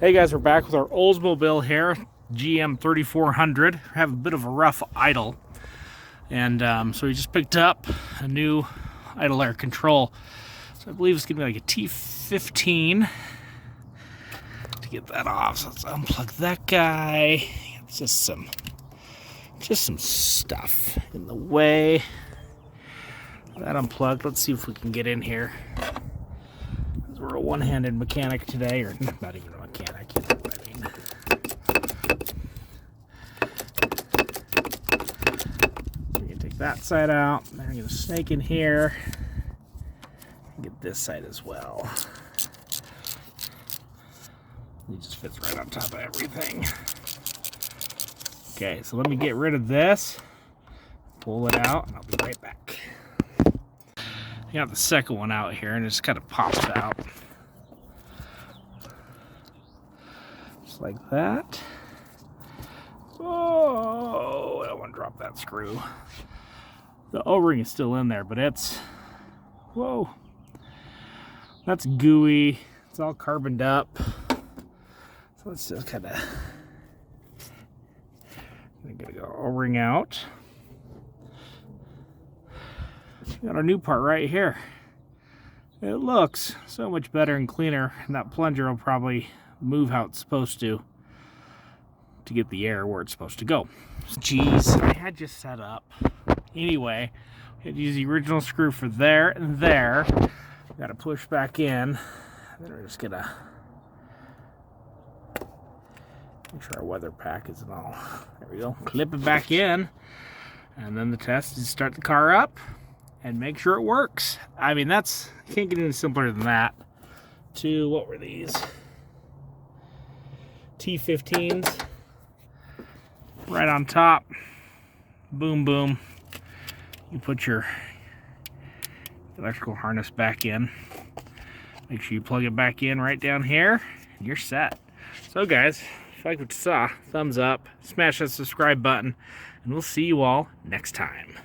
Hey guys, we're back with our Oldsobile here, GM 3400. Have a bit of a rough idle, and so we just picked up a new idle air control. So I believe it's gonna be like a T15. To get that off, so let's unplug that guy. It's just some stuff in the way. That unplugged. Let's see if we can get in here. We're a one-handed mechanic today, or not even a mechanic, you know what I mean. So we can take that side out. Then we're going to snake in here and get this side as well. It just fits right on top of everything. Okay, so let me get rid of this, pull it out, and I'll be right back. I got the second one out here and it just kind of pops out. Just like that. Oh, I don't want to drop that screw. The O-ring is still in there, but it's, whoa. That's gooey. It's all carboned up. So let's just kind of, I'm gonna go O-ring out. Got our new part right here. It looks so much better and cleaner, and that plunger will probably move how it's supposed to get the air where it's supposed to go. Jeez, I had just set up. Anyway, I had to use the original screw for there and there. Got to push back in. And then we're just gonna make sure our weather pack isn't all. There we go. Clip it back in, and then the test is start the car up and make sure it works. I mean, that's, you can't get any simpler than that. What were these? T15s. Right on top. Boom, boom. You put your electrical harness back in. Make sure you plug it back in right down here, and you're set. So guys, if you like what you saw, thumbs up, smash that subscribe button, and we'll see you all next time.